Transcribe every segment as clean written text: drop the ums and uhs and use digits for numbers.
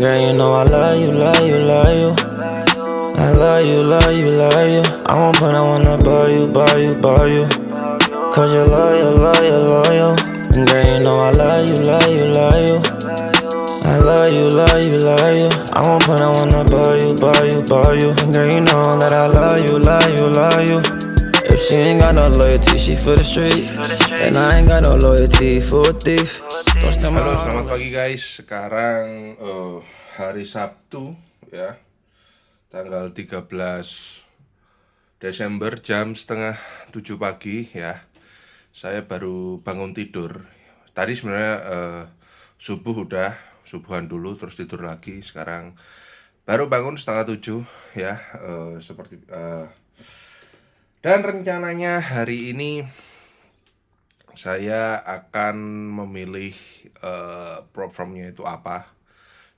Girl, you know I love you, love you, love you. I love you, love you, love you. I won't put, I wanna buy you, buy you, buy you. Cause you're loyal, loyal, loyal. And girl, you know I love you, love you, love you. I love you, love you, love you. I won't put, I wanna buy you, buy you, buy you. And girl, you know that I love you, love you, love you. If she ain't got no loyalty, she for the street. And I ain't got no loyalty for a thief. Halo, selamat pagi guys. Sekarang hari Sabtu ya, tanggal 13 Desember jam setengah 7 pagi ya. Saya baru bangun tidur. Tadi sebenarnya subuhan dulu terus tidur lagi. Sekarang baru bangun setengah 7 ya, dan rencananya hari ini saya akan memilih platformnya itu apa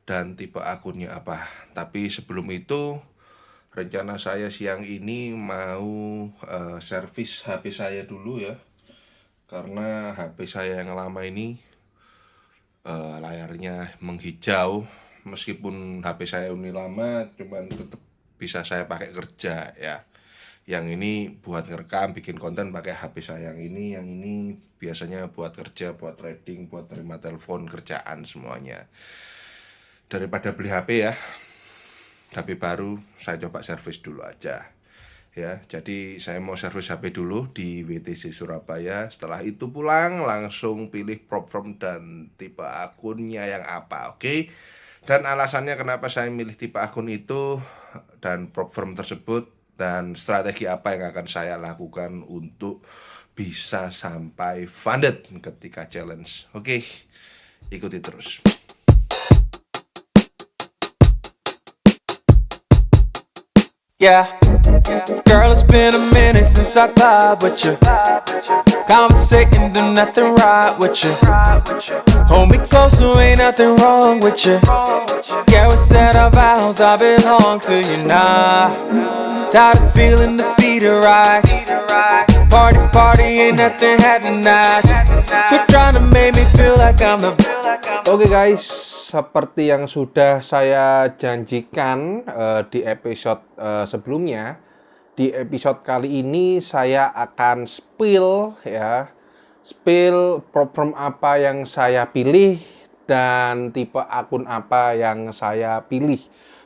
dan tipe akunnya apa. Tapi sebelum itu, rencana saya siang ini mau servis HP saya dulu ya. Karena HP saya yang lama ini layarnya menghijau. Meskipun HP saya ini lama, cuman tetap bisa saya pakai kerja ya. Yang ini buat ngerekam, bikin konten pakai HP saya yang ini biasanya buat kerja, buat trading, buat terima telepon, kerjaan semuanya. Daripada beli HP ya, HP baru, saya coba servis dulu aja. Ya, jadi saya mau servis HP dulu di WTC Surabaya. Setelah itu pulang langsung pilih platform dan tipe akunnya yang apa, oke? Dan alasannya kenapa saya milih tipe akun itu dan platform tersebut, dan strategi apa yang akan saya lakukan untuk bisa sampai funded ketika challenge. Oke, ikuti terus. Yeah, girl, it's been a minute since I vibe with you. Conversating, do nothing right with you. Hold me close, so ain't nothing wrong with you. Yeah, we said our vows, I belong to you now. Tired of feeling the feet are right. Party, ain't nothing happening tonight. Quit trying to make me feel like I'm the. Oke guys, seperti yang sudah saya janjikan di episode sebelumnya, di episode kali ini saya akan spill platform apa yang saya pilih dan tipe akun apa yang saya pilih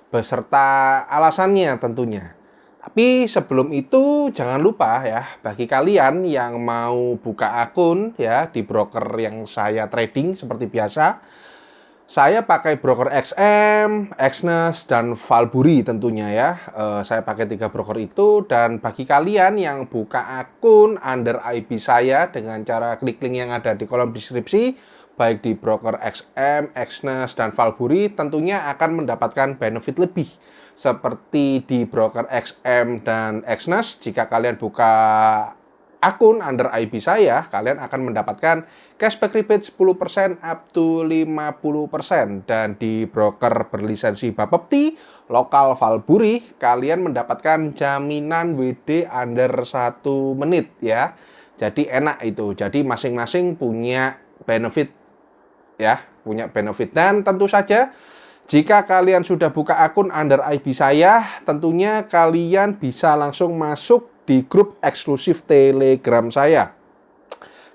beserta alasannya tentunya. Tapi sebelum itu jangan lupa ya, bagi kalian yang mau buka akun ya di broker yang saya trading seperti biasa, saya pakai broker XM, Exness, dan Valbury tentunya ya. Saya pakai 3 broker itu, dan bagi kalian yang buka akun under IP saya dengan cara klik link yang ada di kolom deskripsi, baik di broker XM, Exness, dan Valbury, tentunya akan mendapatkan benefit lebih. Seperti di broker XM dan Exness, jika kalian buka akun under IP saya, kalian akan mendapatkan cashback rebate 10% up to 50%. Dan di broker berlisensi Bapepti, lokal Valbury, kalian mendapatkan jaminan WD under 1 menit ya. Jadi enak itu. Jadi masing-masing punya benefit ya, punya benefit. Dan tentu saja jika kalian sudah buka akun under IP saya, tentunya kalian bisa langsung masuk di grup eksklusif Telegram saya.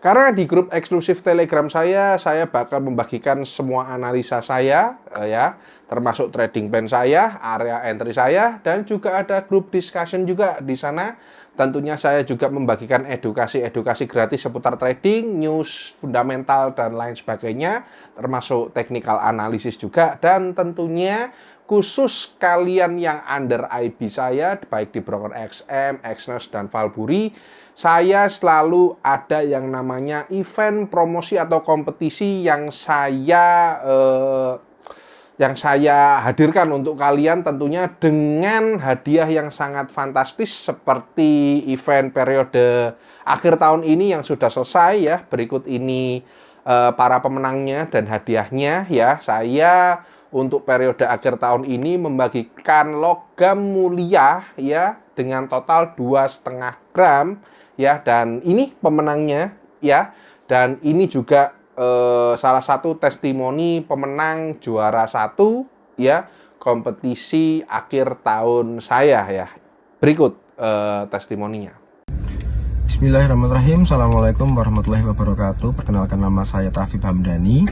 Karena di grup eksklusif Telegram saya bakal membagikan semua analisa saya ya, termasuk trading plan saya, area entry saya, dan juga ada grup discussion juga di sana. Tentunya saya juga membagikan edukasi gratis seputar trading, news, fundamental, dan lain sebagainya, termasuk technical analysis juga. Dan tentunya khusus kalian yang under IP saya, baik di broker XM, Exness, dan Valbury, saya selalu ada yang namanya event, promosi, atau kompetisi yang saya hadirkan untuk kalian, tentunya dengan hadiah yang sangat fantastis seperti event periode akhir tahun ini yang sudah selesai ya. Berikut ini para pemenangnya dan hadiahnya ya. Saya untuk periode akhir tahun ini membagikan logam mulia ya dengan total 2,5 gram ya, dan ini pemenangnya ya. Dan ini juga salah satu testimoni pemenang juara 1 ya kompetisi akhir tahun saya ya. Berikut testimoninya. Bismillahirrahmanirrahim. Assalamualaikum warahmatullahi wabarakatuh. Perkenalkan, nama saya Tafib Hamdani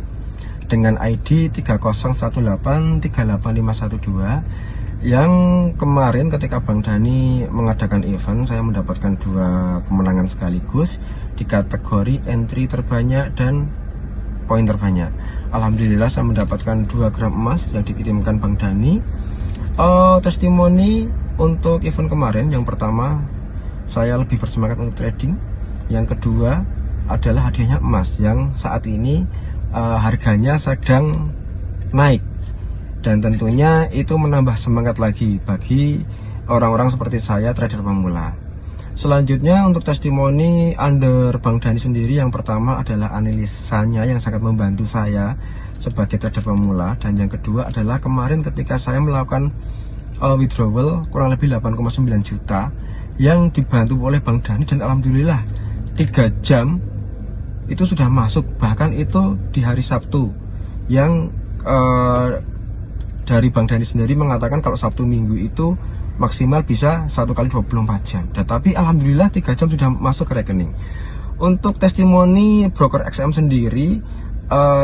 dengan ID 301838512, yang kemarin ketika Bang Dani mengadakan event, saya mendapatkan 2 kemenangan sekaligus di kategori entry terbanyak dan poin terbanyak. Alhamdulillah saya mendapatkan 2 gram emas yang dikirimkan Bang Dani. Testimoni untuk event kemarin, yang pertama saya lebih bersemangat untuk trading, yang kedua adalah hadiahnya emas yang saat ini harganya sedang naik, dan tentunya itu menambah semangat lagi bagi orang-orang seperti saya, trader pemula. Selanjutnya untuk testimoni under Bang Dani sendiri, yang pertama adalah analisanya yang sangat membantu saya sebagai trader pemula, dan yang kedua adalah kemarin ketika saya melakukan withdrawal kurang lebih 8,9 juta yang dibantu oleh Bang Dani, dan alhamdulillah 3 jam itu sudah masuk, bahkan itu di hari Sabtu yang dari Bang Dani sendiri mengatakan kalau Sabtu Minggu itu maksimal bisa 1 kali 24 jam. Tapi alhamdulillah 3 jam sudah masuk ke rekening. Untuk testimoni broker XM sendiri,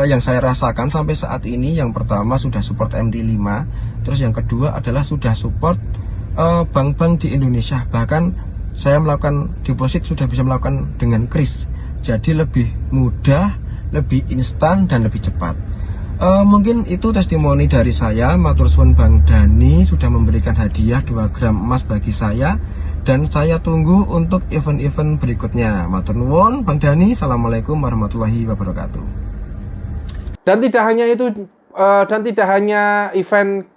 yang saya rasakan sampai saat ini, yang pertama sudah support MT5, terus yang kedua adalah sudah support bank-bank di Indonesia. Bahkan saya melakukan deposit sudah bisa melakukan dengan kris, jadi lebih mudah, lebih instan, dan lebih cepat. Mungkin itu testimoni dari saya. Matur suwun Bang Dani sudah memberikan hadiah 2 gram emas bagi saya, dan saya tunggu untuk event-event berikutnya. Matur nuwun Bang Dani. Assalamualaikum warahmatullahi wabarakatuh. Dan tidak hanya event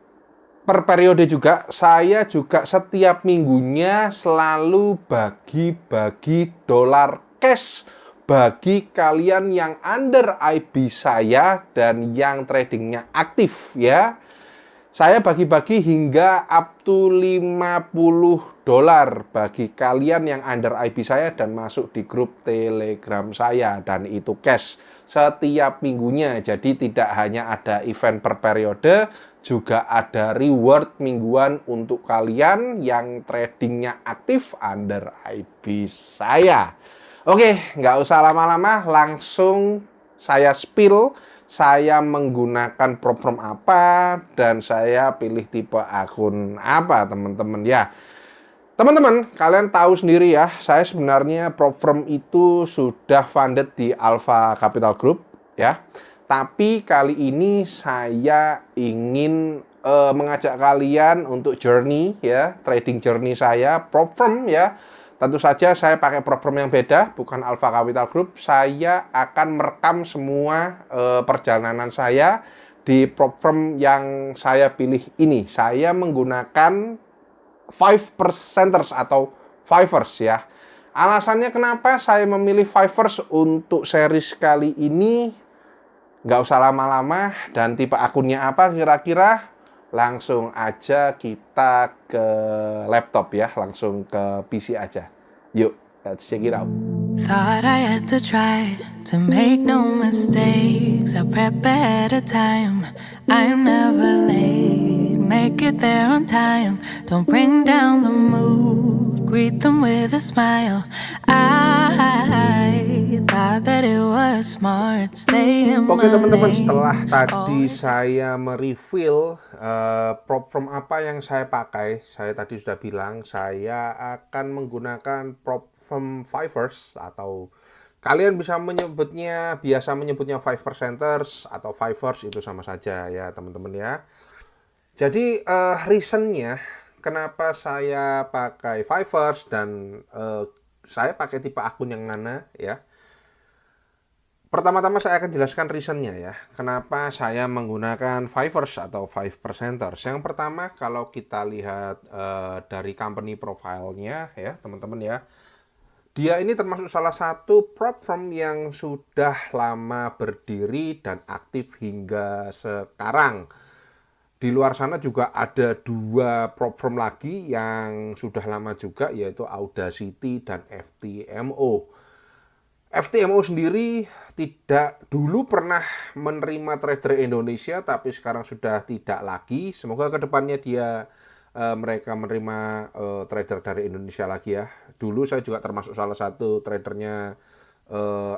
per periode juga, saya juga setiap minggunya selalu bagi-bagi dolar cash bagi kalian yang under IB saya dan yang tradingnya aktif ya. Saya bagi-bagi hingga up to 50 dolar bagi kalian yang under IB saya dan masuk di grup Telegram saya, dan itu cash setiap minggunya. Jadi tidak hanya ada event per periode, juga ada reward mingguan untuk kalian yang tradingnya aktif under IB saya. Oke, nggak usah lama-lama, langsung saya spill. Saya menggunakan platform apa dan saya pilih tipe akun apa, teman-teman ya. Teman-teman, kalian tahu sendiri ya, saya sebenarnya platform itu sudah funded di Alpha Capital Group ya. Tapi kali ini saya ingin mengajak kalian untuk journey ya, trading journey saya, platform ya. Tentu saja saya pakai platform yang beda, bukan Alpha Capital Group. Saya akan merekam semua perjalanan saya di platform yang saya pilih ini. Saya menggunakan 5%ers atau Fivers ya. Alasannya kenapa saya memilih Fivers untuk series kali ini, nggak usah lama-lama, dan tipe akunnya apa kira-kira, langsung aja kita ke laptop ya, langsung ke PC aja. Yuk, let's check it out. Thought I had to try to make no mistakes. I prep ahead of time. I'm never late. Make it there on time. Don't bring down the mood. Greet them with a smile. I thought that it was smart. Stay in my Oke teman-teman, lane. setelah tadi saya mereveal platform apa yang saya pakai, saya tadi sudah bilang saya akan menggunakan platform Fivers, atau kalian bisa biasa menyebutnya 5%ers atau Fivers, itu sama saja ya teman-teman ya. Jadi reasonnya kenapa saya pakai Fivers dan saya pakai tipe akun yang mana ya. Pertama-tama saya akan jelaskan reasonnya ya, kenapa saya menggunakan Fivers atau 5%ers. Yang pertama, kalau kita lihat dari company profile-nya ya teman-teman ya, dia ini termasuk salah satu platform yang sudah lama berdiri dan aktif hingga sekarang. Di luar sana juga ada 2 platform lagi yang sudah lama juga, yaitu Audacity dan FTMO. FTMO sendiri tidak dulu pernah menerima trader Indonesia, tapi sekarang sudah tidak lagi. Semoga kedepannya mereka menerima trader dari Indonesia lagi ya. Dulu saya juga termasuk salah satu tradernya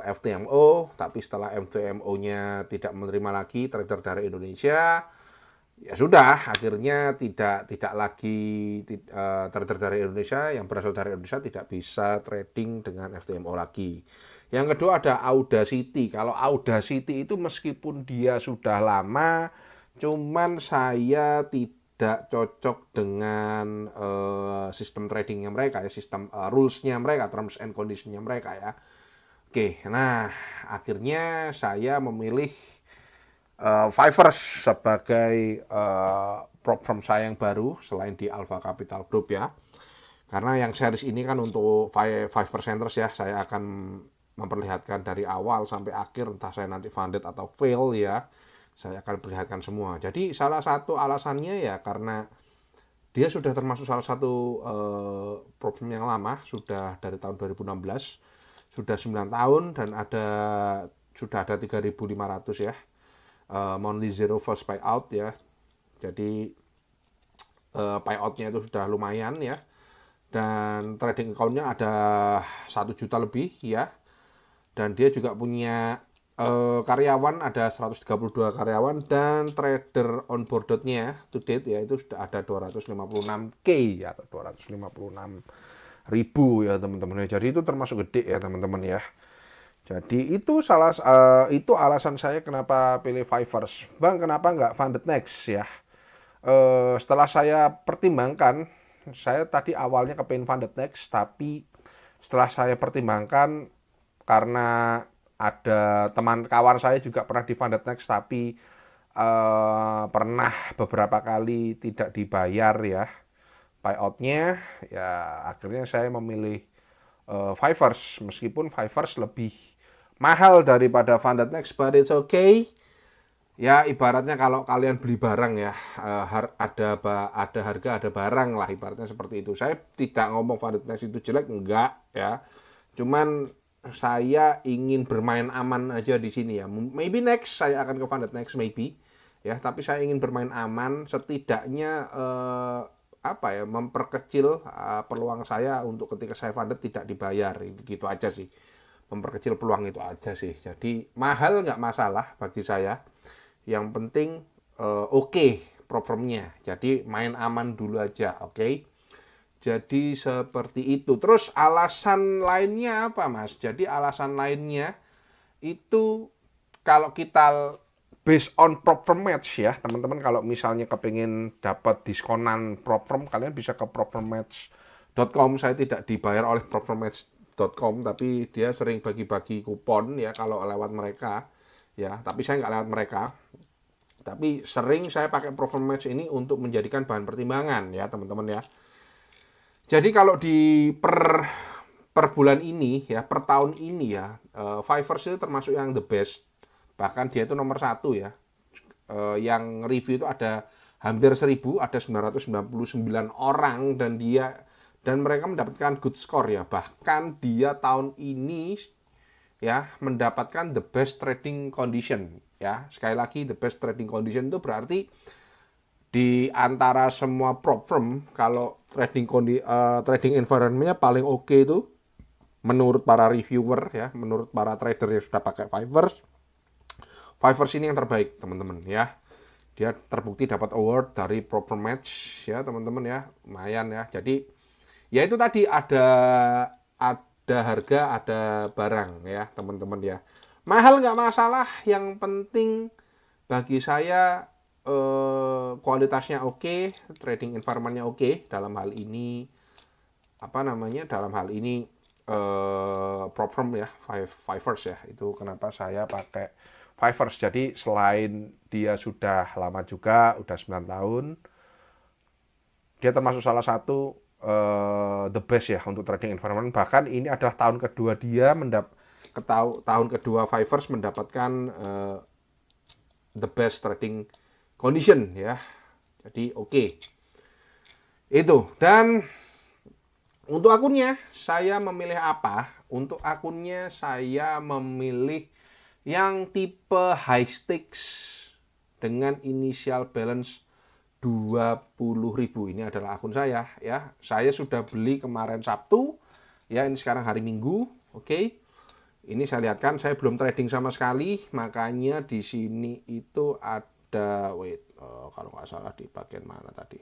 FTMO, tapi setelah FTMO-nya tidak menerima lagi trader dari Indonesia, ya sudah, akhirnya tidak lagi trader dari Indonesia yang berasal dari Indonesia tidak bisa trading dengan FTMO lagi. Yang kedua ada Audacity. Kalau Audacity itu meskipun dia sudah lama, cuman saya tidak cocok dengan sistem tradingnya mereka ya, sistem rules-nya mereka, terms and condition-nya mereka ya. Oke, nah akhirnya saya memilih Fivers sebagai prop firm saya yang baru selain di Alpha Capital Group ya. Karena yang series ini kan untuk 5%ers ya, saya akan memperlihatkan dari awal sampai akhir, entah saya nanti funded atau fail ya, saya akan perlihatkan semua. Jadi salah satu alasannya ya karena dia sudah termasuk salah satu prop firm yang lama, sudah dari tahun 2016, sudah 9 tahun dan sudah ada 3.500 ya. Monthly zero first payout ya. Jadi payoutnya itu sudah lumayan ya. Dan trading account-nya ada 1 juta lebih ya. Dan dia juga punya karyawan, ada 132 karyawan, dan trader onboarded-nya to date ya itu sudah ada 256K atau 256.000 ya teman-teman. Jadi itu termasuk gede ya teman-teman ya. Jadi itu itu alasan saya kenapa pilih Fivers. Bang, kenapa nggak Funded Next ya? Setelah saya pertimbangkan, saya tadi awalnya kepingin Funded Next, tapi setelah saya pertimbangkan karena ada teman kawan saya juga pernah di Funded Next, tapi pernah beberapa kali tidak dibayar ya payoutnya, ya akhirnya saya memilih Fivers, meskipun Fivers lebih mahal daripada Funded Next, but it's okay. Ya ibaratnya kalau kalian beli barang ya, ada harga ada barang lah, ibaratnya seperti itu. Saya tidak ngomong Funded Next itu jelek, enggak ya. Cuman saya ingin bermain aman aja di sini ya. Maybe next saya akan ke Funded Next maybe ya, tapi saya ingin bermain aman, setidaknya memperkecil peluang saya untuk ketika saya funded tidak dibayar, gitu aja sih, memperkecil peluang itu aja sih. Jadi mahal nggak masalah bagi saya, yang penting oke prop firmnya, jadi main aman dulu aja, oke. Jadi seperti itu. Terus alasan lainnya apa Mas? Jadi alasan lainnya itu kalau kita based on prop firm match ya teman-teman, kalau misalnya kepingin dapat diskonan prop firm, kalian bisa ke propfirmmatch.com. Saya tidak dibayar oleh propfirmmatch.com, tapi dia sering bagi-bagi kupon ya kalau lewat mereka ya, tapi saya nggak lewat mereka, tapi sering saya pakai propfirmmatch ini untuk menjadikan bahan pertimbangan ya teman-teman ya. Jadi kalau di per bulan ini ya, per tahun ini ya, Fivers itu termasuk yang the best. Bahkan dia itu nomor 1 ya. Yang review itu ada hampir 1.000, ada 999 orang, dan mereka mendapatkan good score ya. Bahkan dia tahun ini ya mendapatkan the best trading condition ya. Sekali lagi the best trading condition itu berarti di antara semua prop firm, kalau trading environment-nya paling oke itu menurut para reviewer ya, menurut para trader yang sudah pakai Fivers ini yang terbaik teman-teman ya. Dia terbukti dapat award dari Prop Firm Match ya teman-teman ya, lumayan ya. Jadi ya itu tadi ada harga, ada barang ya teman-teman ya. Mahal nggak masalah, yang penting bagi saya kualitasnya oke, trading environment-nya oke. Dalam hal ini dalam hal ini prop firm ya, Fivers ya. Itu kenapa saya pakai Fivers. Jadi selain dia sudah lama juga, udah 9 tahun, dia termasuk salah satu the best ya untuk trading environment. Bahkan ini adalah tahun kedua dia tahun kedua Fivers mendapatkan the best trading condition ya. Jadi oke. Itu. Dan untuk akunnya saya memilih apa? untuk akunnya saya memilih yang tipe high stakes dengan initial balance 20.000. Ini adalah akun saya ya. Saya sudah beli kemarin Sabtu ya, ini sekarang hari Minggu. Oke. Ini saya lihatkan, saya belum trading sama sekali, makanya di sini itu ada kalau nggak salah di bagian mana tadi.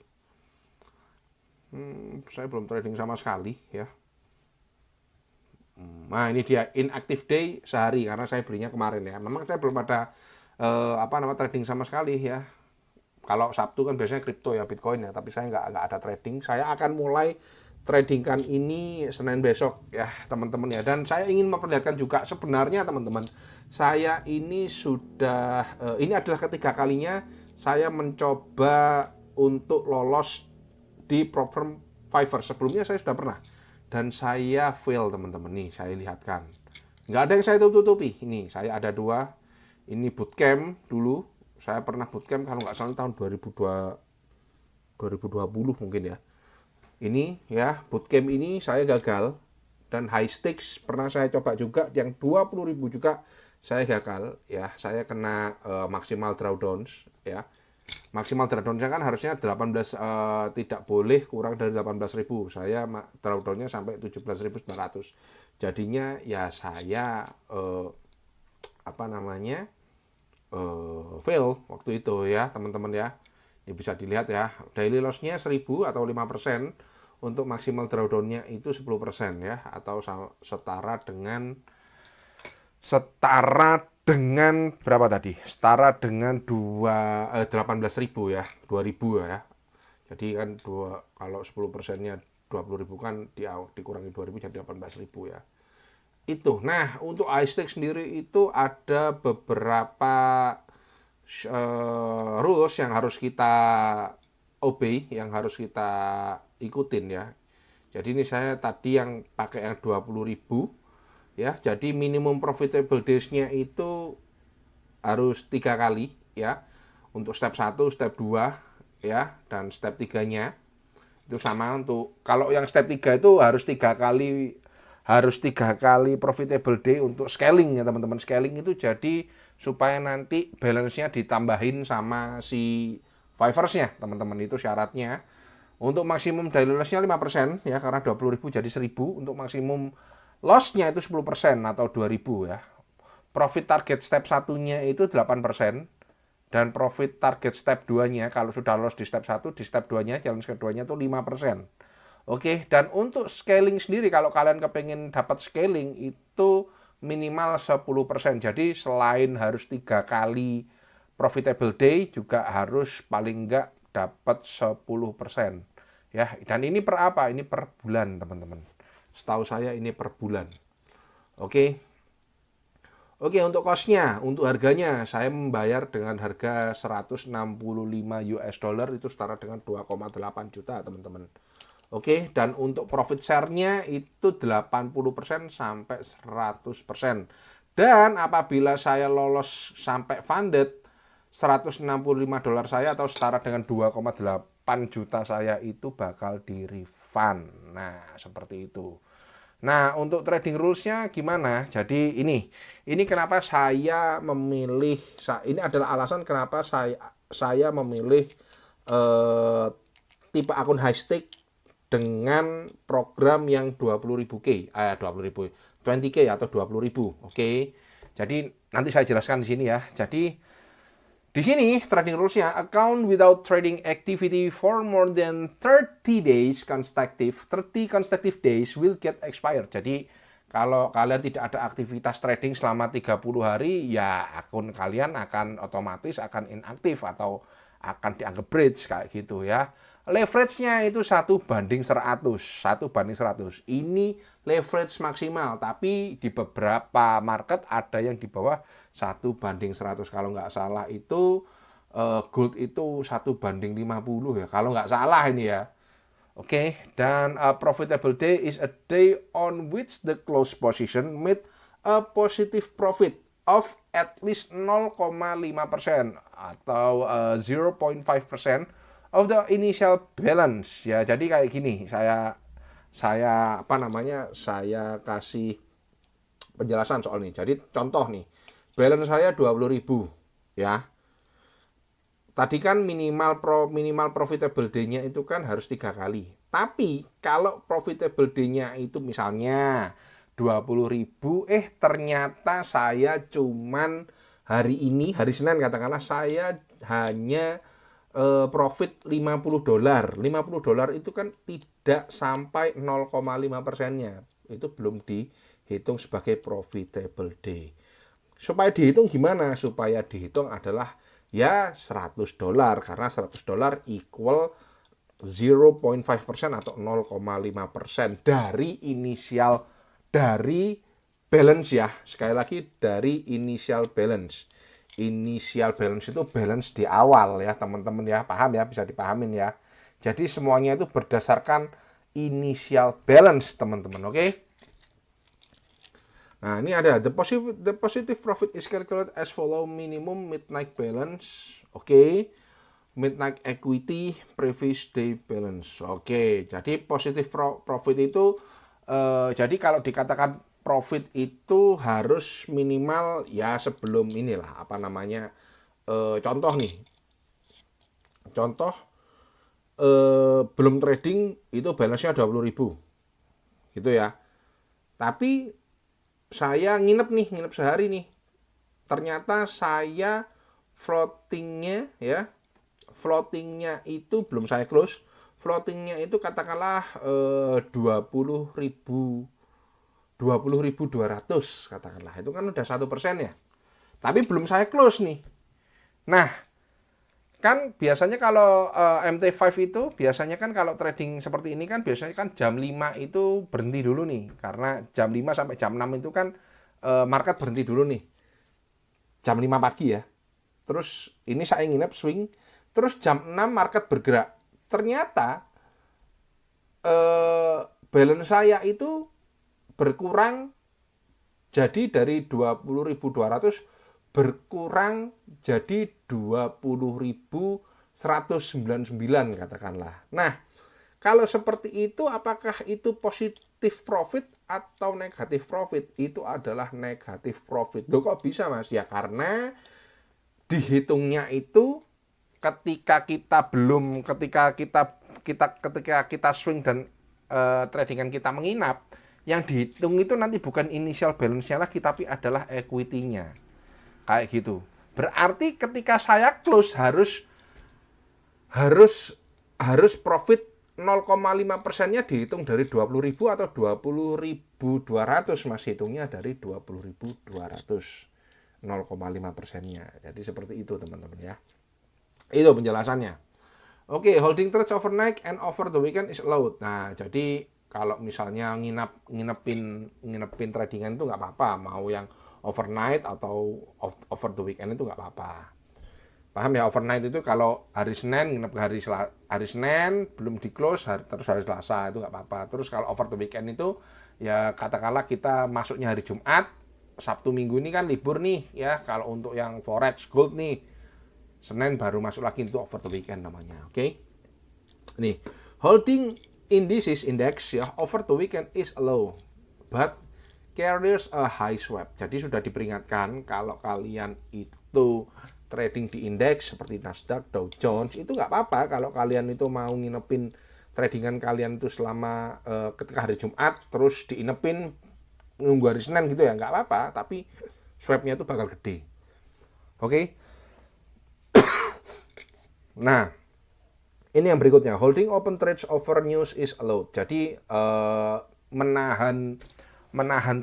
Saya belum trading sama sekali ya. Nah, ini dia inactive day sehari karena saya belinya kemarin ya. Memang saya belum ada trading sama sekali ya. Kalau Sabtu kan biasanya kripto ya, Bitcoin ya, tapi saya nggak ada trading. Saya akan mulai tradingkan ini Senin besok ya, teman-teman ya. Dan saya ingin memperlihatkan juga sebenarnya teman-teman, saya ini sudah ini adalah ketiga kalinya saya mencoba untuk lolos di prop firm Fiverr. Sebelumnya saya sudah pernah dan saya fail teman-teman. Nih saya lihatkan, nggak ada yang saya tutupi. Ini saya ada 2. Ini bootcamp dulu, saya pernah bootcamp kalau nggak salah tahun 2020 mungkin ya. Ini ya, bootcamp ini saya gagal. Dan high stakes pernah saya coba juga, yang 20.000 juga saya gagal ya. Saya kena maksimal drawdowns ya. Maksimal drawdownnya kan harusnya 18, tidak boleh kurang dari 18.000. Saya drawdownnya sampai 17.900. Jadinya ya saya fail waktu itu ya teman-teman ya. Ini bisa dilihat ya, daily loss-nya 1.000 atau 5%. Untuk maksimal drawdown-nya itu 10% ya, atau setara dengan berapa tadi? Setara dengan 18.000 ya, 2.000 ya. Jadi kan kalau 10%-nya 20.000 kan dikurangi 2.000 jadi 18.000 ya. Itu. Nah, untuk iStake sendiri itu ada beberapa rules yang harus kita obey, yang harus kita ikutin ya. Jadi ini saya tadi yang pakai yang 20.000 ya. Jadi minimum profitable days-nya itu harus 3 kali ya. Untuk step 1, step 2 ya, dan step 3-nya itu sama. Untuk kalau yang step 3 itu harus 3 kali profitable day untuk scaling ya teman-teman. Scaling itu jadi supaya nanti balance-nya ditambahin sama si Fiverr-nya teman-teman, itu syaratnya. Untuk maksimum daily loss-nya 5% ya, karena 20.000 jadi 1.000. Untuk maksimum loss-nya itu 10% atau 2.000 ya. Profit target step 1-nya itu 8%. Dan profit target step 2-nya kalau sudah loss di step 1, di step 2-nya, challenge keduanya itu 5%. Oke, dan untuk scaling sendiri, kalau kalian kepengen dapat scaling itu minimal 10%. Jadi selain harus 3 kali profitable day, juga harus paling enggak dapat 10% ya. Dan ini per apa? Ini per bulan teman-teman. Setahu saya ini per bulan. Oke, untuk cost-nya, untuk harganya saya membayar dengan harga 165 US dollar, itu setara dengan 2,8 juta teman-teman. Oke, dan untuk profit share-nya itu 80% sampai 100%. Dan apabila saya lolos sampai funded, 165 dolar saya atau setara dengan 2,8 juta saya itu bakal di refund. Nah, seperti itu. Nah, untuk trading rules-nya gimana? Jadi ini kenapa saya memilih, ini adalah alasan kenapa saya memilih tipe akun high stake dengan program yang 20.000K, 20K atau 20.000. Oke. Jadi nanti saya jelaskan di sini ya. Jadi di sini trading rules-nya, account without trading activity for more than 30 consecutive days will get expired. Jadi kalau kalian tidak ada aktivitas trading selama 30 hari, ya akun kalian akan otomatis akan inaktif atau akan dianggap bridge kayak gitu ya. Leverage-nya itu 1:100. Ini leverage maksimal, tapi di beberapa market ada yang di bawah 1:100. Kalau nggak salah itu gold itu 1:50 ya, kalau nggak salah ini ya. Oke, dan profitable day is a day on which the close position made a positive profit of at least 0,5% atau 0.5% of the initial balance ya. Jadi kayak gini, saya kasih penjelasan soal ini. Jadi contoh nih, balance saya 20.000 ya. Tadi kan minimal profitable day-nya itu kan harus 3 kali. Tapi kalau profitable day-nya itu misalnya 20.000, ternyata saya cuman hari ini, hari Senin katakanlah, saya hanya profit $50. $50 itu kan tidak sampai 0,5%-nya. Itu belum dihitung sebagai profitable day. Supaya dihitung gimana? Supaya dihitung adalah ya $100, karena $100 equal 0.5% atau 0,5% dari balance ya. Sekali lagi dari initial balance. Initial balance itu balance di awal ya teman-teman ya. Paham ya, bisa dipahamin ya. Jadi semuanya itu berdasarkan initial balance teman-teman, oke? Nah, ini ada the positive profit is calculated as follow: minimum midnight balance, oke. Midnight equity, previous day balance. Oke, jadi positive profit itu jadi kalau dikatakan profit itu harus minimal ya sebelum inilah apa namanya, contoh nih. Contoh belum trading itu balance-nya 20.000. Gitu ya. Tapi saya nginep sehari nih. Ternyata saya floatingnya itu belum saya close. Floatingnya itu katakanlah 20.200 katakanlah. Itu kan udah 1% ya. Tapi belum saya close nih. Nah, kan biasanya kalau MT5 itu biasanya kan kalau trading seperti ini kan biasanya kan jam 5 itu berhenti dulu nih. Karena jam 5 sampai jam 6 itu kan market berhenti dulu nih. Jam 5 pagi ya. Terus ini saya nginep swing. Terus jam 6 market bergerak. Ternyata balance saya itu berkurang. Jadi dari 20.200 berkurang jadi 20.199 katakanlah. Nah, kalau seperti itu apakah itu positif profit atau negatif profit? Itu adalah negatif profit. Loh kok bisa Mas? Ya karena dihitungnya itu ketika kita swing dan tradingan kita menginap, yang dihitung itu nanti bukan initial balance-nya lagi tapi adalah equity-nya. Kayak gitu. Berarti ketika saya close harus profit 0,5%-nya dihitung dari 20.000 atau 20.200 Mas, hitungnya dari 20.200. 0,5%-nya. Jadi seperti itu teman-teman ya. Itu penjelasannya. Oke, holding trades overnight and over the weekend is allowed. Nah, jadi kalau misalnya nginepin tradingan itu nggak apa-apa, mau yang overnight atau over the weekend itu nggak apa-apa. Paham ya? Overnight itu kalau hari Senin nginep ke hari Senin belum di close terus hari Selasa itu nggak apa-apa. Terus kalau over the weekend itu ya katakanlah kita masuknya hari Jumat, Sabtu Minggu ini kan libur nih ya. Kalau untuk yang forex gold nih Senin baru masuk lagi untuk over the weekend namanya. Oke. Nih, holding indices index ya over the weekend is allowed, but carries a high swap. Jadi sudah diperingatkan kalau kalian itu trading di indeks seperti Nasdaq, Dow Jones itu nggak apa-apa kalau kalian itu mau nginepin tradingan kalian itu selama ketika hari Jumat terus diinepin nunggu hari Senin gitu ya nggak apa-apa, tapi swapnya itu bakal gede. Oke. Nah, ini yang berikutnya, holding open trades over news is allowed. Jadi menahan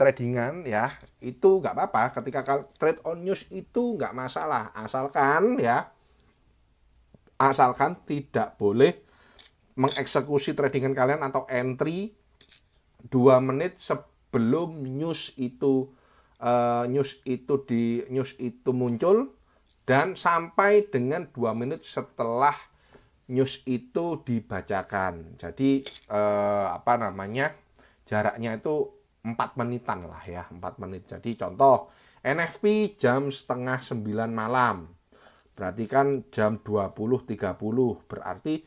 tradingan ya itu nggak apa-apa, ketika trade on news itu nggak masalah, asalkan tidak boleh mengeksekusi tradingan kalian atau entry 2 menit sebelum news itu muncul dan sampai dengan 2 menit setelah news itu dibacakan. Jadi jaraknya itu 4 menitan lah ya, 4 menit. Jadi contoh, NFP jam 8:30 malam. Berarti kan jam 20.30. Berarti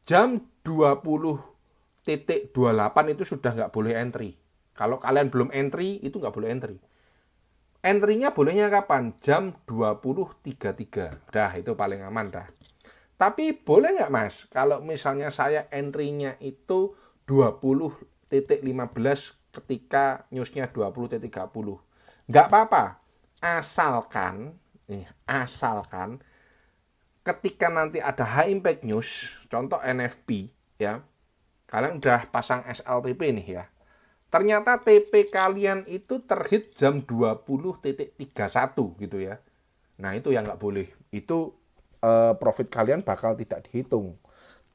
jam 20.28 itu sudah nggak boleh entry. Kalau kalian belum entry, itu nggak boleh entry. Entry-nya bolehnya kapan? Jam 20.33. Dah, itu paling aman dah. Tapi boleh nggak Mas, kalau misalnya saya entry-nya itu 20.15 ketika newsnya 20.30. Nggak apa-apa. Asalkan ketika nanti ada high impact news, contoh NFP, ya, kalian udah pasang SLTP nih ya. Ternyata TP kalian itu terhit jam 20.31 gitu ya. Nah itu yang nggak boleh. Itu profit kalian bakal tidak dihitung.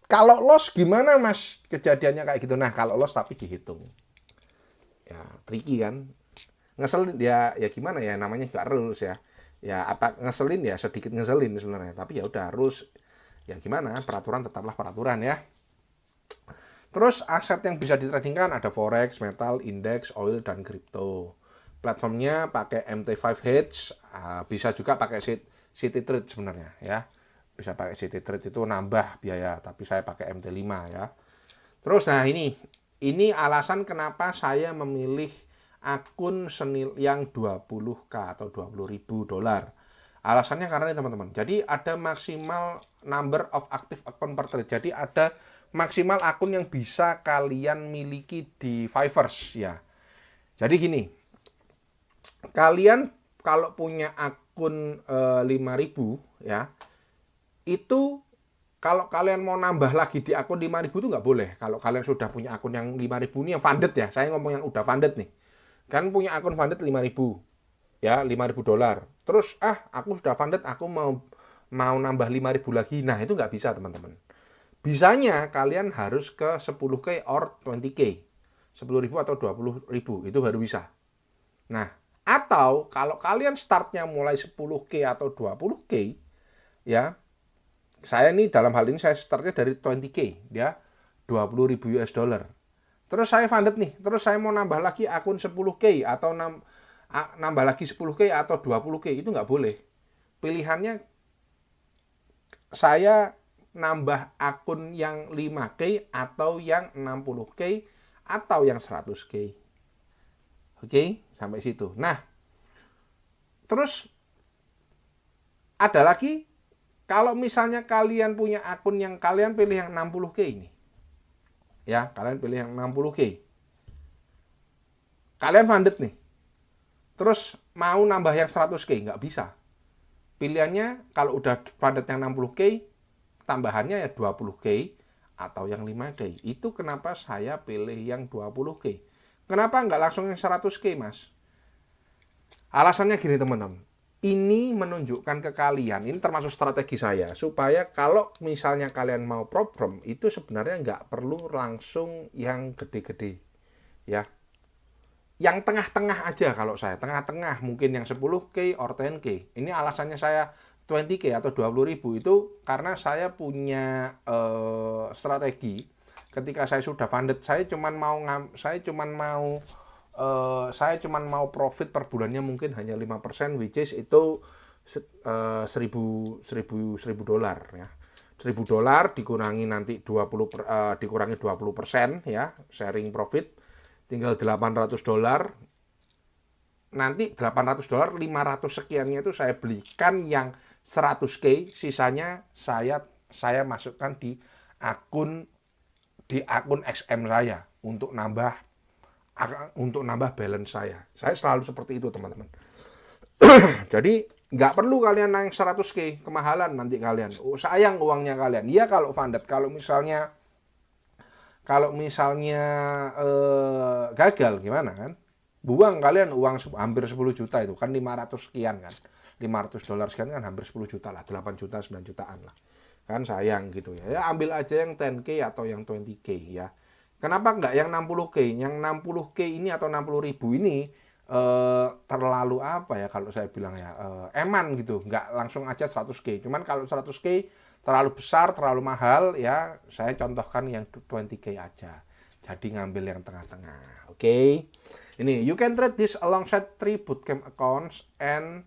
Kalau loss gimana Mas kejadiannya kayak gitu? Nah kalau loss tapi dihitung. Ya tricky kan. Ngeselin ya gimana ya, namanya juga rules ya. Ya apa ngeselin ya, sedikit ngeselin sebenarnya. Tapi ya udah harus, ya gimana, peraturan tetaplah peraturan ya. Terus aset yang bisa ditradingkan ada forex, metal, indeks, oil, dan kripto. Platformnya pakai MT5 Hedge, bisa juga pakai City Trade sebenarnya ya. Bisa pakai City Trade, itu nambah biaya, tapi saya pakai MT5 ya. Terus nah ini alasan kenapa saya memilih akun senil yang 20k atau 20.000 dolar. Alasannya karena ini teman-teman. Jadi ada maksimal number of active account per trade. Jadi ada maksimal akun yang bisa kalian miliki di Fiverr ya. Jadi gini, kalian kalau punya akun 5.000 ya, itu kalau kalian mau nambah lagi di akun 5.000 itu nggak boleh. Kalau kalian sudah punya akun yang 5.000 ini yang funded ya, saya ngomong yang udah funded nih. Kan punya akun funded 5.000 ya, 5.000 dolar. Terus aku sudah funded, aku mau nambah 5.000 lagi. Nah itu nggak bisa teman-teman. Bisanya kalian harus ke 10k or 20k. 10.000 atau 20.000 itu baru bisa. Nah, atau kalau kalian startnya mulai 10k atau 20k ya. Saya nih dalam hal ini saya startnya dari 20k ya, 20.000 US dollar. Terus saya funded nih, terus saya mau nambah lagi akun 10k atau nambah lagi 10k atau 20k, itu nggak boleh. Pilihannya saya nambah akun yang 5k atau yang 60k atau yang 100k. Oke, sampai situ. Nah, terus ada lagi, kalau misalnya kalian punya akun yang kalian pilih yang 60k ini. Ya, kalian pilih yang 60k. Kalian funded nih. Terus mau nambah yang 100k, nggak bisa. Pilihannya kalau udah funded yang 60k, tambahannya ya 20k atau yang 5k. Itu kenapa saya pilih yang 20k. Kenapa nggak langsung yang 100k, Mas? Alasannya gini, teman-teman. Ini menunjukkan ke kalian, ini termasuk strategi saya, supaya kalau misalnya kalian mau prop firm, itu sebenarnya nggak perlu langsung yang gede-gede. Ya. Yang tengah-tengah aja kalau saya. Tengah-tengah, mungkin yang 10k or 10k. Ini alasannya saya 20k atau 20.000 itu karena saya punya strategi. Ketika saya sudah funded, saya cuman mau profit per bulannya mungkin hanya 5%, which is itu 1.000 dolar ya. 1.000 dolar dikurangi nanti dikurangi 20% ya, sharing profit, tinggal 800 dolar. Nanti 800 dolar, 500 sekiannya itu saya belikan yang 100k, sisanya saya masukkan di akun XM saya untuk nambah balance saya. Saya selalu seperti itu, teman-teman. Jadi nggak perlu kalian naik 100k, kemahalan nanti kalian. Sayang uangnya kalian. Ya kalau funded, kalau misalnya gagal gimana kan? Buang kalian uang hampir 10 juta itu kan 500 sekian kan. 500 dolar sekian kan hampir 10 juta lah, 8 juta, 9 jutaan lah. Kan sayang gitu ya. Ya ambil aja yang 10k atau yang 20k ya. Kenapa nggak yang 60k? Yang 60k ini atau 60.000 ini terlalu apa ya kalau saya bilang ya, eman gitu. Nggak langsung aja 100k. Cuman kalau 100k terlalu besar, terlalu mahal ya, saya contohkan yang 20k aja. Jadi ngambil yang tengah-tengah. Oke. Ini, you can trade this alongside 3 bootcamp accounts and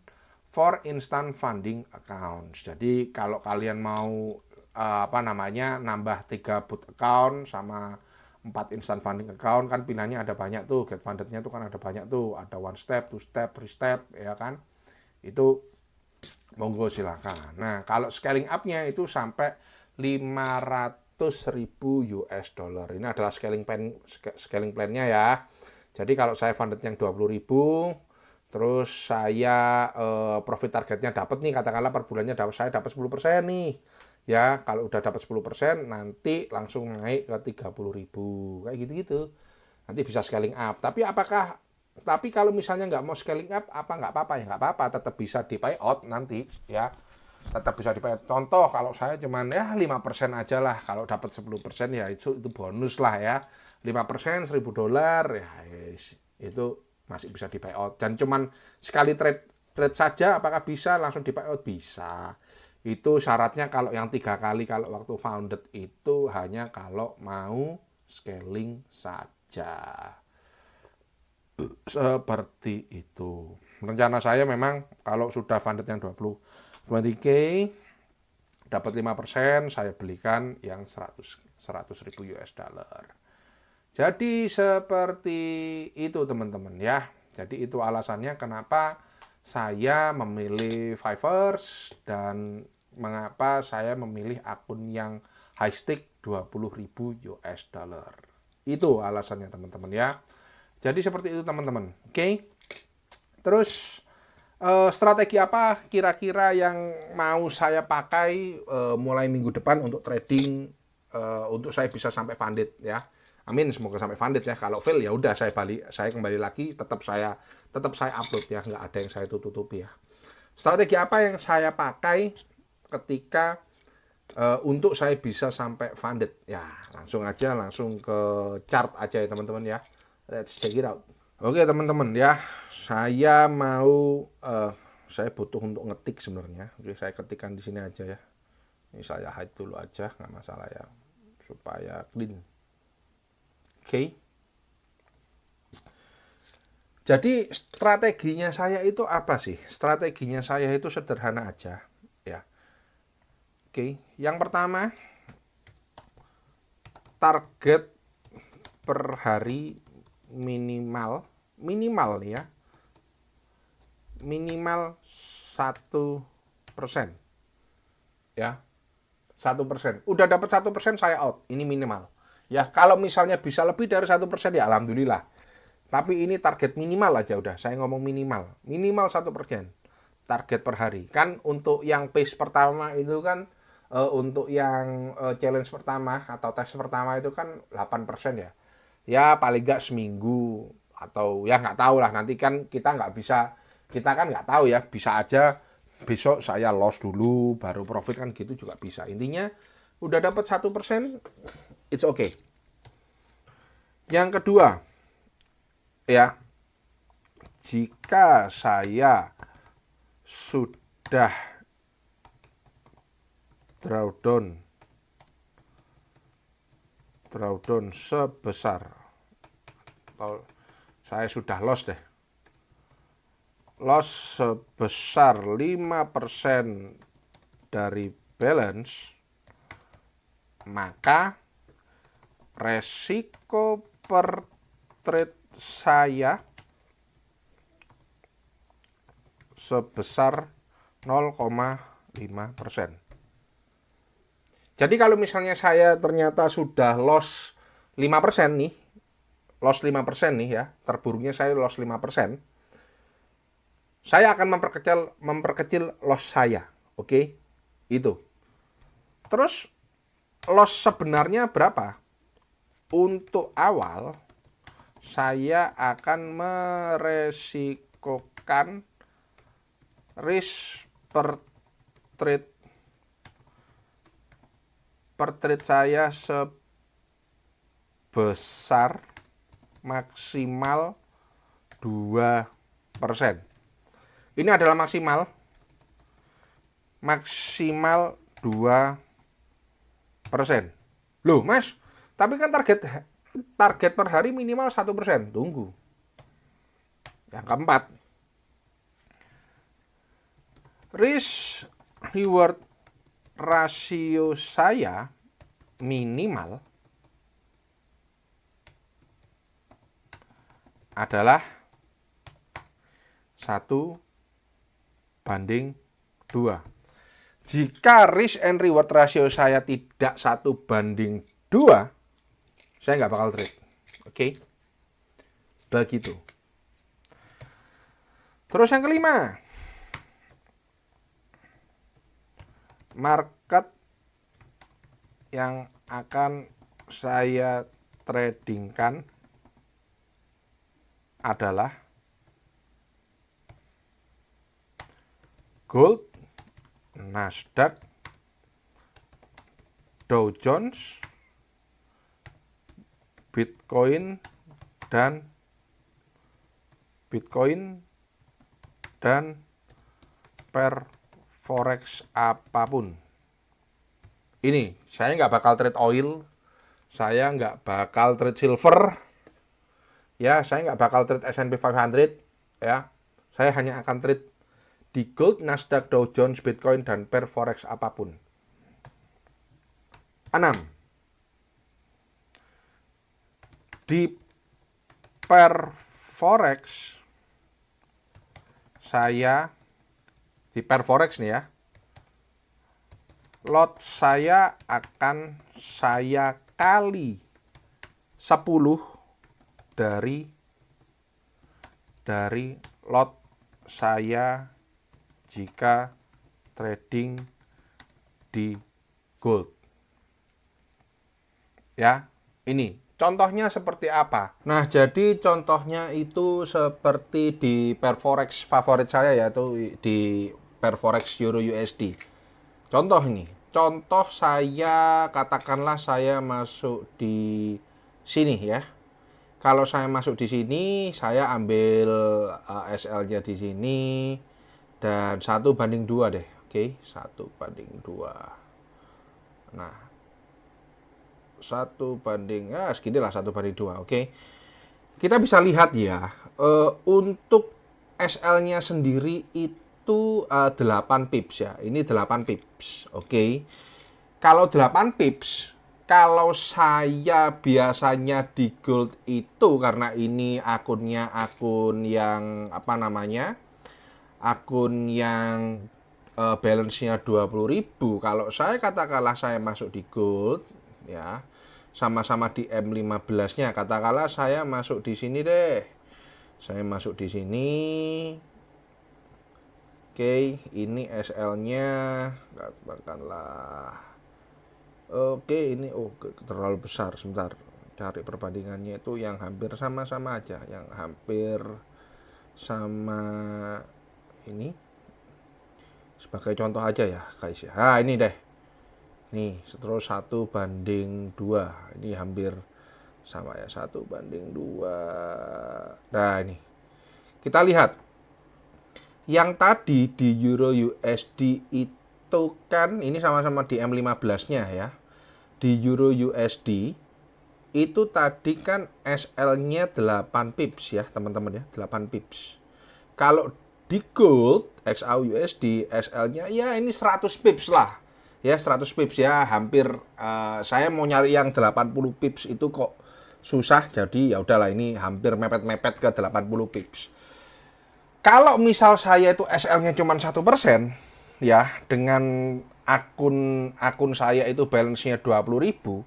4 instant funding accounts. Jadi kalau kalian mau nambah 3 boot account sama 4 instant funding account kan pilihannya ada banyak tuh, get fundednya tuh kan ada banyak tuh, ada 1 step, 2 step, 3 step ya kan. Itu monggo silakan. Nah, kalau scaling up-nya itu sampai 500.000 US dollar. Ini adalah scaling plan-nya ya. Jadi kalau saya funded yang 20.000, terus saya profit targetnya dapat nih, katakanlah per bulannya saya dapat 10% nih. Ya, kalau udah dapat 10% nanti langsung naik ke 30.000. Kayak gitu-gitu. Nanti bisa scaling up. Tapi kalau misalnya nggak mau scaling up, nggak apa-apa ya, nggak apa-apa, tetap bisa di payout nanti ya. Tetap bisa di payout. Contoh kalau saya cuman ya 5% aja lah, kalau dapat 10% ya itu bonus lah ya. 5% $1.000 ya itu masih bisa di payout. Dan cuman sekali trade saja apakah bisa langsung di payout? Bisa. Itu syaratnya kalau yang 3 kali kalau waktu founded itu hanya kalau mau scaling saja. Seperti itu. Rencana saya memang kalau sudah funded yang 20K dapat 5%, saya belikan yang 100.000 US dollar. Jadi seperti itu teman-teman ya. Jadi itu alasannya kenapa saya memilih Fivers dan mengapa saya memilih akun yang high stake 20.000 US dollar. Itu alasannya teman-teman ya. Jadi seperti itu teman-teman. Oke. Terus strategi apa kira-kira yang mau saya pakai mulai minggu depan untuk trading untuk saya bisa sampai funded ya. Amin, semoga sampai funded ya. Kalau fail ya udah saya kembali lagi, tetap saya upload ya, nggak ada yang saya tutupi ya. Strategi apa yang saya pakai ketika untuk saya bisa sampai funded? Ya, langsung ke chart aja ya teman-teman ya. Let's check it out. Oke teman-teman ya, saya butuh untuk ngetik sebenarnya. Oke, saya ketikkan di sini aja ya. Ini saya hide dulu aja, nggak masalah ya, supaya clean. Oke. Jadi strateginya saya itu apa sih? Strateginya saya itu sederhana aja ya. Oke, yang pertama target per hari minimal nih ya. Minimal 1%. Ya. 1%. Udah dapat 1% saya out. Ini minimal. Ya, kalau misalnya bisa lebih dari 1% ya alhamdulillah. Tapi ini target minimal aja udah. Saya ngomong minimal. Minimal 1%. Target per hari. Kan untuk yang phase pertama itu kan untuk yang challenge pertama atau tes pertama itu kan 8% ya. Ya paling nggak seminggu atau ya nggak tahu lah, nanti kan kita kan nggak tahu ya, bisa aja besok saya loss dulu baru profit kan, gitu juga bisa. Intinya udah dapat 1%, it's okay. Yang kedua ya, jika saya sudah drawdown sebesar, atau saya sudah loss sebesar 5% dari balance, maka resiko per trade saya sebesar 0,5%. Jadi kalau misalnya saya ternyata sudah loss 5% nih, ya, terburuknya saya loss 5%, saya akan memperkecil loss saya, oke? Itu. Terus loss sebenarnya berapa? Untuk awal saya akan meresikokan risk per trade saya sebesar maksimal 2%. Ini adalah maksimal 2%. Loh mas, tapi kan target per hari minimal 1%. Tunggu. Yang keempat, risk reward rasio saya minimal adalah 1:2. Jika risk and reward ratio saya tidak 1:2, saya nggak bakal trade. Oke? Begitu. Terus yang kelima, market yang akan saya tradingkan adalah gold, Nasdaq, Dow Jones, Bitcoin dan per forex apapun. Ini saya nggak bakal trade oil, saya nggak bakal trade silver, ya saya nggak bakal trade S&P 500, ya saya hanya akan trade di gold, Nasdaq, Dow Jones, Bitcoin dan per forex apapun. 6. Di per forex nih ya, lot saya akan saya kali 10 dari lot saya jika trading di gold. Ya, ini contohnya seperti apa? Nah, jadi contohnya itu seperti di per forex favorit saya, yaitu di per forex Euro USD. Contoh ini, contoh saya katakanlah saya masuk di sini ya. Kalau saya masuk di sini, saya ambil SL-nya di sini dan 1:2 deh. Oke, 1:2. Nah, 1:2, seginilah 1:2. Oke. Kita bisa lihat ya, untuk SL-nya sendiri itu 8 pips ya. Ini 8 pips. Oke. Kalau 8 pips, kalau saya biasanya di gold itu karena ini akunnya akun yang akun yang balance-nya 20.000. Kalau saya katakanlah saya masuk di gold ya, sama-sama di M15-nya, katakanlah saya masuk di sini deh. Saya masuk di sini. Oke, ini SL-nya katakanlah. Oke, ini terlalu besar. Sebentar, cari perbandingannya itu yang hampir sama-sama aja, yang hampir sama ini. Sebagai contoh aja ya, guys ya. Nah, ini deh. Nih, terus 1:2. Ini hampir sama ya, 1:2. Nah, ini. Kita lihat. Yang tadi di Euro USD itu kan ini sama-sama di M15-nya ya. Di Euro USD itu tadi kan SL-nya 8 pips ya, teman-teman ya, 8 pips. Kalau di gold XAUUSD SL-nya ya ini 100 pips lah. Ya 100 pips ya, hampir saya mau nyari yang 80 pips itu kok susah, jadi ya udahlah ini hampir mepet-mepet ke 80 pips. Kalau misal saya itu SL-nya cuma 1%, ya dengan akun saya itu balance-nya 20.000,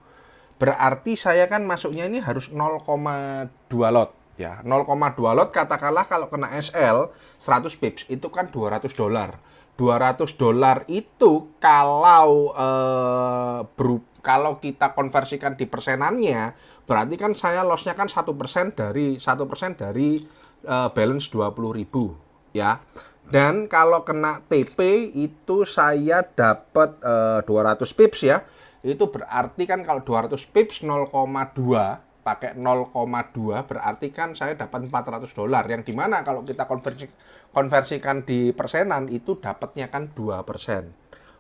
berarti saya kan masuknya ini harus 0,2 lot ya. 0,2 lot katakanlah kalau kena SL 100 pips itu kan $200. $200 itu kalau kita konversikan di persenannya, berarti kan saya loss-nya kan 1% dari balance 20.000 ya. Dan kalau kena TP itu saya dapat 200 pips ya. Itu berarti kan kalau 200 pips 0,2 pakai 0,2 berarti kan saya dapat $400, yang dimana kalau kita konversikan di persenan itu dapatnya kan 2%.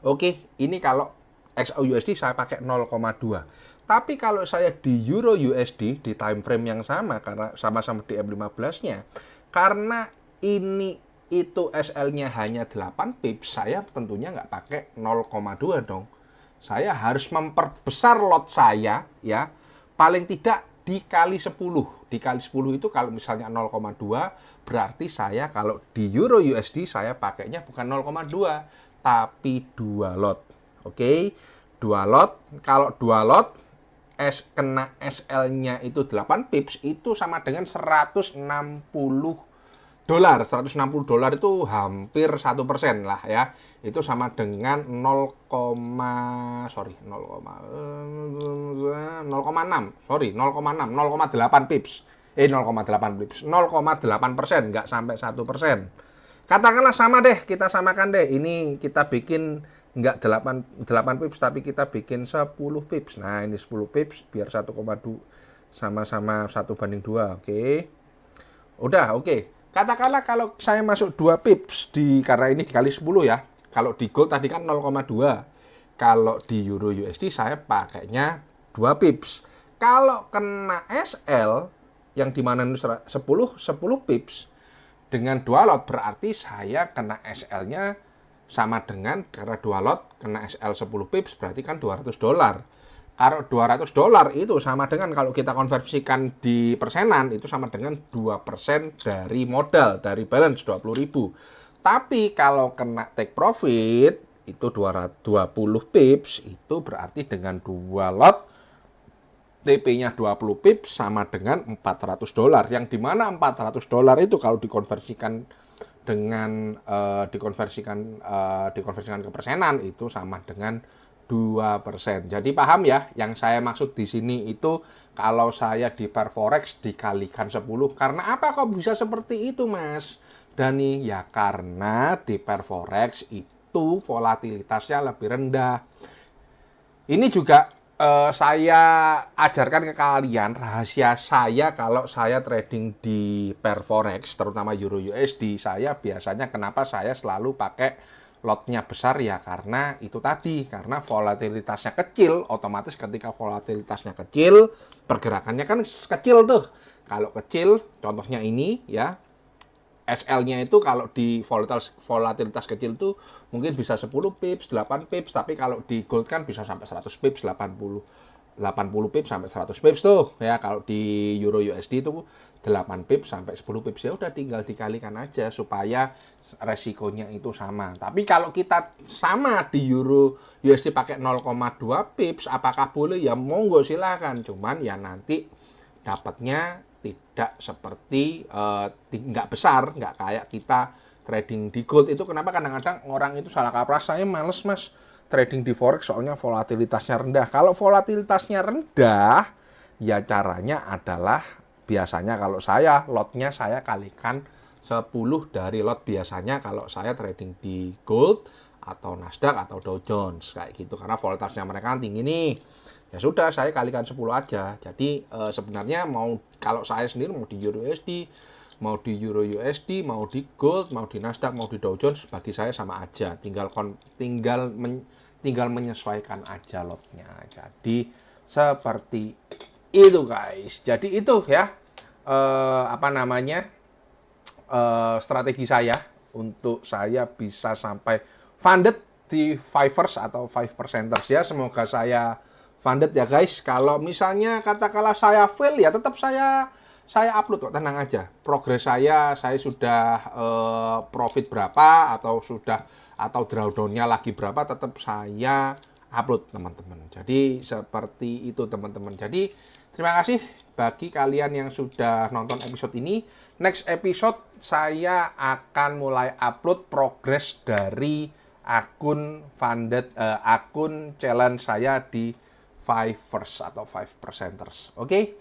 Oke, ini kalau XAUUSD saya pakai 0,2. Tapi kalau saya di Euro USD di time frame yang sama, karena sama-sama di M15-nya, karena ini itu SL-nya hanya 8 pips, saya tentunya nggak pakai 0,2 dong. Saya harus memperbesar lot saya ya, paling tidak dikali 10. Dikali 10 itu kalau misalnya 0,2, berarti saya kalau di Euro USD saya pakainya bukan 0,2, tapi 2 lot. Oke, 2 lot. Kalau 2 lot, kena SL-nya itu 8 pips, itu sama dengan 160 dolar. 160 dolar itu hampir 1% lah ya. Itu sama dengan 0,8 pips. 0,8%, nggak sampai 1%. Katakanlah sama deh, kita samakan deh. Ini kita bikin nggak 8 pips, tapi kita bikin 10 pips. Nah, ini 10 pips biar 1,2 sama-sama 1/2, oke. Udah, oke. Katakanlah kalau saya masuk 2 pips karena ini dikali 10 ya. Kalau di gold tadi kan 0,2. Kalau di Euro USD saya pakainya 2 pips. Kalau kena SL yang dimana 10 pips dengan 2 lot, berarti saya kena SL-nya sama dengan, karena 2 lot kena SL 10 pips berarti kan 200 dolar. Kalau 200 dolar itu sama dengan, kalau kita konversikan di persenan, itu sama dengan 2% dari modal, dari balance 20.000. Tapi kalau kena take profit, itu 220 pips, itu berarti dengan 2 lot, TP-nya 20 pips sama dengan 400 dolar. Yang dimana 400 dolar itu kalau dikonversikan dengan dikonversikan ke persenan, itu sama dengan 2%. Jadi paham ya, yang saya maksud di sini itu kalau saya di pair forex dikalikan 10. Karena apa kok bisa seperti itu, Mas Dani? Ya karena di pair forex itu volatilitasnya lebih rendah. Ini juga saya ajarkan ke kalian rahasia saya kalau saya trading di pair forex, terutama Euro USD. Saya biasanya kenapa saya selalu pakai lotnya besar, ya karena itu tadi, karena volatilitasnya kecil. Otomatis ketika volatilitasnya kecil, pergerakannya kan kecil tuh. Kalau kecil, contohnya ini ya, SL-nya itu kalau di volatilitas kecil tuh mungkin bisa 10 pips, 8 pips, tapi kalau di gold kan bisa sampai 100 pips, 80 pips sampai 100 pips tuh ya. Kalau di Euro USD itu 8 pips sampai 10 pips, ya udah tinggal dikalikan aja supaya resikonya itu sama. Tapi kalau kita sama di Euro USD pakai 0,2 pips, apakah boleh? Ya monggo silakan. Cuman ya nanti dapatnya tidak seperti nggak besar, nggak kayak kita trading di gold. Itu kenapa kadang-kadang orang itu salah kaprah, saya males mas trading di forex soalnya volatilitasnya rendah. Kalau volatilitasnya rendah, ya caranya adalah biasanya kalau saya lotnya saya kalikan 10 dari lot biasanya kalau saya trading di gold atau Nasdaq atau Dow Jones kayak gitu, karena volatilitasnya mereka tinggi nih. Ya sudah, saya kalikan 10 aja. Jadi sebenarnya mau kalau saya sendiri mau di Euro USD, mau di Euro USD, mau di gold, mau di Nasdaq, mau di Dow Jones, bagi saya sama aja. Tinggal menyesuaikan aja lotnya. Jadi seperti itu guys. Jadi itu ya strategi saya untuk saya bisa sampai funded di Fivers atau 5%ers ya. Semoga saya funded ya guys. Kalau misalnya katakanlah saya fail, ya tetap saya upload kok, tenang aja. Progres saya sudah profit berapa atau drawdown-nya lagi berapa, tetap saya upload teman-teman. Jadi seperti itu teman-teman. Jadi terima kasih bagi kalian yang sudah nonton episode ini. Next episode saya akan mulai upload progres dari akun funded, akun challenge saya di Fivers atau 5%ers. Oke?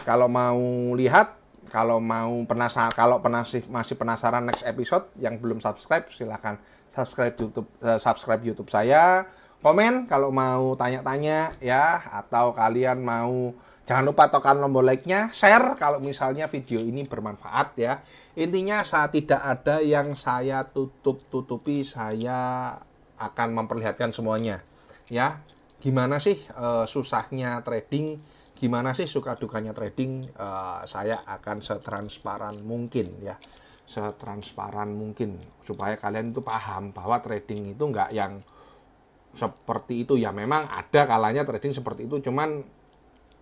Kalau mau lihat, kalau masih penasaran next episode yang belum subscribe, silahkan subscribe YouTube saya. Komen kalau mau tanya-tanya ya, atau kalian mau, jangan lupa tekan tombol like-nya, share kalau misalnya video ini bermanfaat ya. Intinya tidak ada yang saya tutupi, saya akan memperlihatkan semuanya ya. Gimana sih susahnya trading, gimana sih suka dukanya trading, saya akan setransparan mungkin ya, setransparan mungkin supaya kalian itu paham bahwa trading itu nggak yang seperti itu ya. Memang ada kalanya trading seperti itu, cuman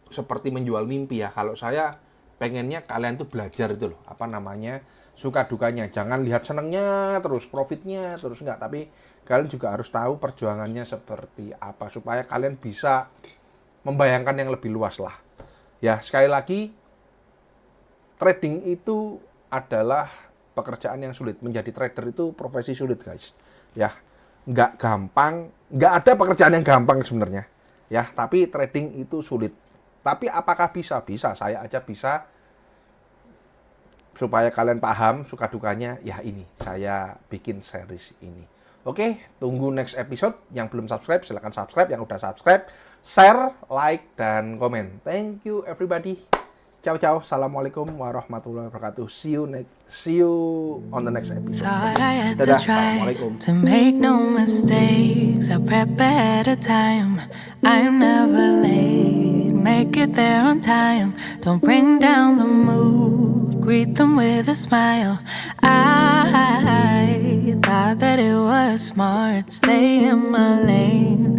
seperti menjual mimpi ya. Kalau saya pengennya kalian tuh belajar itu loh, apa namanya, suka dukanya. Jangan lihat senengnya terus, profitnya terus, enggak. Tapi kalian juga harus tahu perjuangannya seperti apa, supaya kalian bisa membayangkan yang lebih luas lah. Ya, sekali lagi, trading itu adalah pekerjaan yang sulit. Menjadi trader itu profesi sulit, guys. Ya, nggak gampang, nggak ada pekerjaan yang gampang sebenarnya. Ya, tapi trading itu sulit. Tapi apakah bisa? Bisa, saya aja bisa. Supaya kalian paham suka dukanya, ya ini, saya bikin series ini. Oke, tunggu next episode. Yang belum subscribe, silahkan subscribe. Yang udah subscribe, share, like, dan komen. Thank you everybody. Ciao ciao. Assalamualaikum warahmatullahi wabarakatuh. See you on the next episode. Thought I had to Dadah. try Assalamualaikum. to make no mistakes. I prep ahead of time. I'm never late. Make it there on time. Don't bring down the mood. Greet them with a smile. I thought that it was smart. Stay in my lane.